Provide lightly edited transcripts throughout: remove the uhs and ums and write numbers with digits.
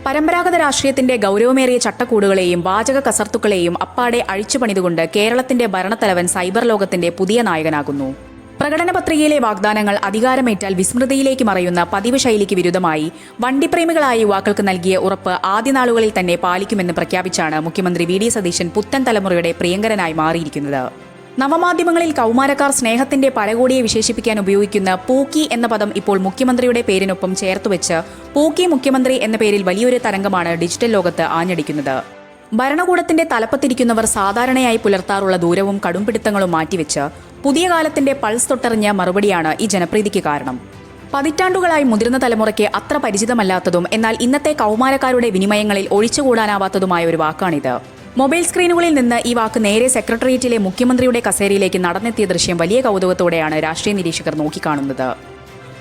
പരമ്പരാഗത രാഷ്ട്രീയത്തിന്റെ ഗൗരവമേറിയ ചട്ടക്കൂടുകളെയും വാചക കസർത്തുക്കളെയും അപ്പാടെ അഴിച്ചുപണിതുകൊണ്ട് കേരളത്തിന്റെ ഭരണത്തലവൻ സൈബർ ലോകത്തിന്റെ പുതിയ നായകനാകുന്നു. പ്രകടന പത്രികയിലെ വാഗ്ദാനങ്ങൾ അധികാരമേറ്റാൽ വിസ്മൃതിയിലേക്ക് മറയുന്ന പതിവ് ശൈലിക്ക് വിരുദ്ധമായി വണ്ടിപ്രേമികളായ യുവാക്കൾക്ക് നൽകിയ ഉറപ്പ് ആദ്യ നാളുകളിൽ തന്നെ പാലിക്കുമെന്ന് പ്രഖ്യാപിച്ചാണ് മുഖ്യമന്ത്രി വി ഡി സതീശൻ പുത്തൻ തലമുറയുടെ പ്രിയങ്കരനായി മാറിയിരിക്കുന്നത്. നവമാധ്യമങ്ങളിൽ കൗമാരക്കാർ സ്നേഹത്തിന്റെ പരകോടിയെ വിശേഷിപ്പിക്കാൻ ഉപയോഗിക്കുന്ന പൂക്കി എന്ന പദം ഇപ്പോൾ മുഖ്യമന്ത്രിയുടെ പേരിനൊപ്പം ചേർത്തുവെച്ച് പൂക്കി മുഖ്യമന്ത്രി എന്ന പേരിൽ വലിയൊരു തരംഗമാണ് ഡിജിറ്റൽ ലോകത്ത് ആഞ്ഞടിക്കുന്നത്. ഭരണകൂടത്തിന്റെ തലപ്പത്തിരിക്കുന്നവർ സാധാരണയായി പുലർത്താറുള്ള ദൂരവും കടുംപിടുത്തങ്ങളും മാറ്റിവെച്ച് പുതിയ കാലത്തിന്റെ പൾസ് തൊട്ടറിഞ്ഞ മറുപടിയാണ് ഈ ജനപ്രീതിക്ക് കാരണം. പതിറ്റാണ്ടുകളായി മുതിർന്ന തലമുറയ്ക്ക് അത്ര പരിചിതമല്ലാത്തതും എന്നാൽ ഇന്നത്തെ കൗമാരക്കാരുടെ വിനിമയങ്ങളിൽ ഒഴിച്ചുകൂടാനാവാത്തതുമായ ഒരു വാക്കാണിത്. മൊബൈൽ സ്ക്രീനുകളിൽ നിന്ന് ഈ വാക്ക് നേരെ സെക്രട്ടേറിയറ്റിലെ മുഖ്യമന്ത്രിയുടെ കസേരയിലേക്ക് നടന്നെത്തിയ ദൃശ്യം വലിയ കൗതുകത്തോടെയാണ് രാഷ്ട്രീയ നിരീക്ഷകർ നോക്കിക്കാണുന്നത്.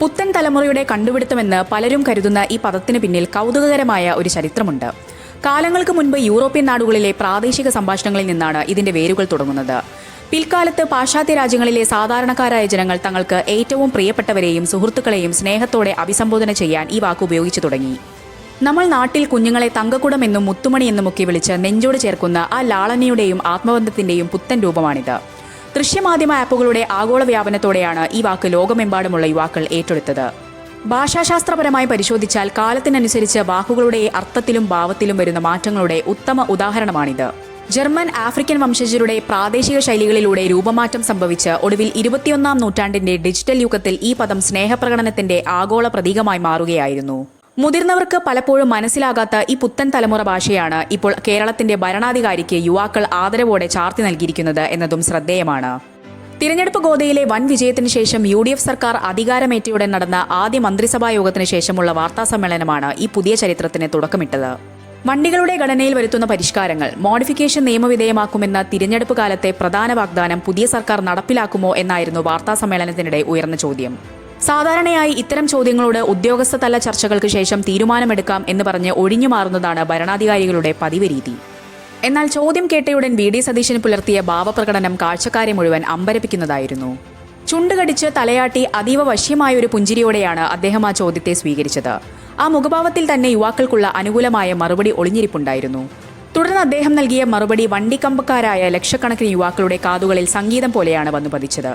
പുത്തൻ തലമുറയുടെ കണ്ടുപിടുത്തമെന്ന് പലരും കരുതുന്ന ഈ പദത്തിന് പിന്നിൽ കൗതുകകരമായ ഒരു ചരിത്രമുണ്ട്. കാലങ്ങൾക്ക് മുൻപ് യൂറോപ്യൻ നാടുകളിലെ പ്രാദേശിക സംഭാഷണങ്ങളിൽ നിന്നാണ് ഇതിന്റെ വേരുകൾ തുടങ്ങുന്നത്. പിൽക്കാലത്ത് പാശ്ചാത്യ രാജ്യങ്ങളിലെ സാധാരണക്കാരായ ജനങ്ങൾ തങ്ങൾക്ക് ഏറ്റവും പ്രിയപ്പെട്ടവരെയും സുഹൃത്തുക്കളെയും സ്നേഹത്തോടെ അഭിസംബോധന ചെയ്യാൻ ഈ വാക്ക് ഉപയോഗിച്ചു തുടങ്ങി. നമ്മൾ നാട്ടിൽ കുഞ്ഞുങ്ങളെ തങ്കക്കുടം എന്നും മുത്തുമണി എന്നുമൊക്കെ വിളിച്ച് നെഞ്ചോട് ചേർക്കുന്ന ആ ലാളനയുടെയും ആത്മബന്ധത്തിന്റെയും പുത്തൻ രൂപമാണിത്. ദൃശ്യമാധ്യമ ആപ്പുകളുടെ ആഗോള വ്യാപനത്തോടെയാണ് ഈ വാക്ക് ലോകമെമ്പാടുമുള്ള യുവാക്കൾ ഏറ്റെടുത്തത്. ഭാഷാശാസ്ത്രപരമായി പരിശോധിച്ചാൽ കാലത്തിനനുസരിച്ച് വാക്കുകളുടെ അർത്ഥത്തിലും ഭാവത്തിലും വരുന്ന മാറ്റങ്ങളുടെ ഉത്തമ ഉദാഹരണമാണിത്. ജർമ്മൻ ആഫ്രിക്കൻ വംശജരുടെ പ്രാദേശിക ശൈലികളിലൂടെ രൂപമാറ്റം സംഭവിച്ച് ഒടുവിൽ 21-ാം നൂറ്റാണ്ടിന്റെ ഡിജിറ്റൽ യുഗത്തിൽ ഈ പദം സ്നേഹപ്രകടനത്തിന്റെ ആഗോള പ്രതീകമായി മാറുകയായിരുന്നു. മുതിർന്നവർക്ക് പലപ്പോഴും മനസ്സിലാകാത്ത ഈ പുത്തൻ തലമുറ ഭാഷയാണ് ഇപ്പോൾ കേരളത്തിന്റെ ഭരണാധികാരിക്ക് യുവാക്കൾ ആദരവോടെ ചാർത്തി നൽകിയിരിക്കുന്നത് എന്നതും ശ്രദ്ധേയമാണ്. തിരഞ്ഞെടുപ്പ് ഗോദയിലെ വൻ വിജയത്തിന് ശേഷം UDF സർക്കാർ അധികാരമേറ്റയുടൻ നടന്ന ആദ്യ മന്ത്രിസഭാ യോഗത്തിന് ശേഷമുള്ള വാർത്താസമ്മേളനമാണ് ഈ പുതിയ ചരിത്രത്തിന് തുടക്കമിട്ടത്. വണ്ടികളുടെ ഘടനയിൽ വരുത്തുന്ന പരിഷ്കാരങ്ങൾ മോഡിഫിക്കേഷൻ നിയമവിധേയമാക്കുമെന്ന തിരഞ്ഞെടുപ്പ് കാലത്തെ പ്രധാന വാഗ്ദാനം പുതിയ സർക്കാർ നടപ്പിലാക്കുമോ എന്നായിരുന്നു വാർത്താസമ്മേളനത്തിനിടെ ഉയർന്ന ചോദ്യം. സാധാരണയായി ഇത്തരം ചോദ്യങ്ങളോട് ഉദ്യോഗസ്ഥതല ചർച്ചകൾക്ക് ശേഷം തീരുമാനമെടുക്കാം എന്ന് പറഞ്ഞ് ഒഴിഞ്ഞു മാറുന്നതാണ് ഭരണാധികാരികളുടെ പതിവ് രീതി. എന്നാൽ ചോദ്യം കേട്ടയുടൻ വി ഡി സതീശന് പുലർത്തിയ ഭാവപ്രകടനം കാഴ്ചക്കാരെ മുഴുവൻ അമ്പരപ്പിക്കുന്നതായിരുന്നു. ചുണ്ടുകടിച്ച് തലയാട്ടി അതീവ വശ്യമായ ഒരു പുഞ്ചിരിയോടെയാണ് അദ്ദേഹം ആ ചോദ്യത്തെ സ്വീകരിച്ചത്. ആ മുഖഭാവത്തിൽ തന്നെ യുവാക്കൾക്കുള്ള അനുകൂലമായ മറുപടി ഒളിഞ്ഞിരിപ്പുണ്ടായിരുന്നു. തുടർന്ന് അദ്ദേഹം നൽകിയ മറുപടി വണ്ടിക്കമ്പക്കാരായ ലക്ഷക്കണക്കിന് യുവാക്കളുടെ കാതുകളിൽ സംഗീതം പോലെയാണ് വന്നു പതിച്ചത്.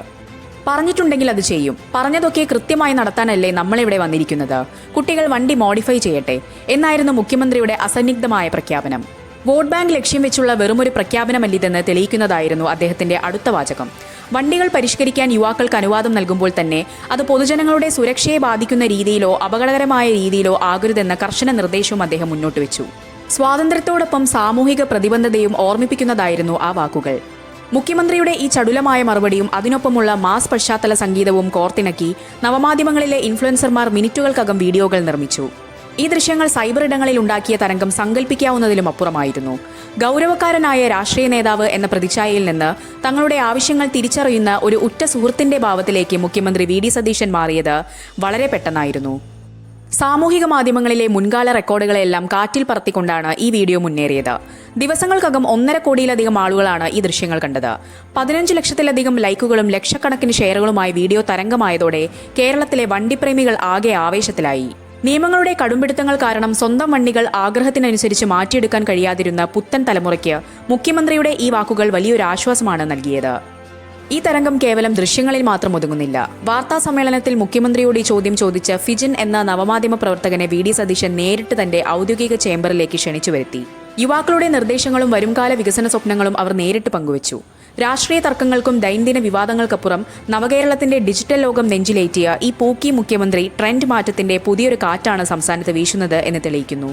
പറഞ്ഞിട്ടുണ്ടെങ്കിൽ അത് ചെയ്യും, പറഞ്ഞതൊക്കെ കൃത്യമായി നടത്താനല്ലേ നമ്മളിവിടെ വന്നിരിക്കുന്നത്, കുട്ടികൾ വണ്ടി മോഡിഫൈ ചെയ്യട്ടെ എന്നായിരുന്നു മുഖ്യമന്ത്രിയുടെ അസന്നിഗ്ധമായ പ്രഖ്യാപനം. വോട്ട് ബാങ്ക് ലക്ഷ്യം വെച്ചുള്ള വെറുമൊരു പ്രഖ്യാപനമല്ലിതെന്ന് തെളിയിക്കുന്നതായിരുന്നു അദ്ദേഹത്തിന്റെ അടുത്ത വാചകം. വണ്ടികൾ പരിഷ്കരിക്കാൻ യുവാക്കൾക്ക് അനുവാദം നൽകുമ്പോൾ തന്നെ അത് പൊതുജനങ്ങളുടെ സുരക്ഷയെ ബാധിക്കുന്ന രീതിയിലോ അപകടകരമായ രീതിയിലോ ആകരുതെന്ന കർശന നിർദ്ദേശവും അദ്ദേഹം മുന്നോട്ട് വെച്ചു. സ്വാതന്ത്ര്യത്തോടൊപ്പം സാമൂഹിക പ്രതിബദ്ധതയും ഓർമ്മിപ്പിക്കുന്നതായിരുന്നു ആ വാക്കുകൾ. മുഖ്യമന്ത്രിയുടെ ഈ ചടുലമായ മറുപടിയും അതിനൊപ്പമുള്ള മാസ് പശ്ചാത്തല സംഗീതവും കോർത്തിണക്കി നവമാധ്യമങ്ങളിലെ ഇൻഫ്ലുവൻസർമാർ മിനിറ്റുകൾക്കകം വീഡിയോകൾ നിർമ്മിച്ചു. ഈ ദൃശ്യങ്ങൾ സൈബർ ഇടങ്ങളിൽ ഉണ്ടാക്കിയ തരംഗം സങ്കല്പിക്കാവുന്നതിലും അപ്പുറമായിരുന്നു. ഗൗരവക്കാരനായ രാഷ്ട്രീയ നേതാവ് എന്ന പ്രതിച്ഛായയിൽ നിന്ന് തങ്ങളുടെ ആവശ്യങ്ങൾ തിരിച്ചറിയുന്ന ഒരു ഉറ്റ സുഹൃത്തിന്റെ ഭാവത്തിലേക്ക് മുഖ്യമന്ത്രി വി ഡി സതീശൻ മാറിയത് വളരെ പെട്ടെന്നായിരുന്നു. സാമൂഹിക മാധ്യമങ്ങളിലെ മുൻകാല റെക്കോർഡുകളെല്ലാം കാറ്റിൽ പറത്തിക്കൊണ്ടാണ് ഈ വീഡിയോ മുന്നേറിയത്. ദിവസങ്ങൾക്കകം 1.5 കോടിയിലധികം ആളുകളാണ് ഈ ദൃശ്യങ്ങൾ കണ്ടത്. 15 ലക്ഷത്തിലധികം ലൈക്കുകളും ലക്ഷക്കണക്കിന് ഷെയറുകളുമായി വീഡിയോ തരംഗമായതോടെ കേരളത്തിലെ വണ്ടിപ്രേമികൾ ആകെ ആവേശത്തിലായി. നിയമങ്ങളുടെ കടുംപിടുത്തങ്ങൾ കാരണം സ്വന്തം വണ്ടികൾ ആഗ്രഹത്തിനനുസരിച്ച് മാറ്റിയെടുക്കാൻ കഴിയാതിരുന്ന പുത്തൻ തലമുറയ്ക്ക് മുഖ്യമന്ത്രിയുടെ ഈ വാക്കുകൾ വലിയൊരു ആശ്വാസമാണ് നൽകിയത്. ഈ തരംഗം കേവലം ദൃശ്യങ്ങളിൽ മാത്രം ഒതുങ്ങുന്നില്ല. വാർത്താ സമ്മേളനത്തിൽ മുഖ്യമന്ത്രിയോട് ഈ ചോദ്യം ചോദിച്ച ഫിജിൻ എന്ന നവമാധ്യമ പ്രവർത്തകനെ വി ഡി സതീശൻ നേരിട്ട് തന്റെ ഔദ്യോഗിക ചേംബറിലേക്ക് ക്ഷണിച്ചു വരുത്തി. യുവാക്കളുടെ നിർദ്ദേശങ്ങളും വരുംകാല വികസന സ്വപ്നങ്ങളും അവർ നേരിട്ട് പങ്കുവച്ചു. രാഷ്ട്രീയ തർക്കങ്ങൾക്കും ദൈനംദിന വിവാദങ്ങൾക്കപ്പുറം നവകേരളത്തിന്റെ ഡിജിറ്റൽ ലോകം നെഞ്ചിലേറ്റിയ ഈ പൂക്കി മുഖ്യമന്ത്രി ട്രെൻഡ് മാറ്റത്തിന്റെ പുതിയൊരു കാറ്റാണ് സംസ്ഥാനത്ത് വീശുന്നത് എന്ന് തെളിയിക്കുന്നു.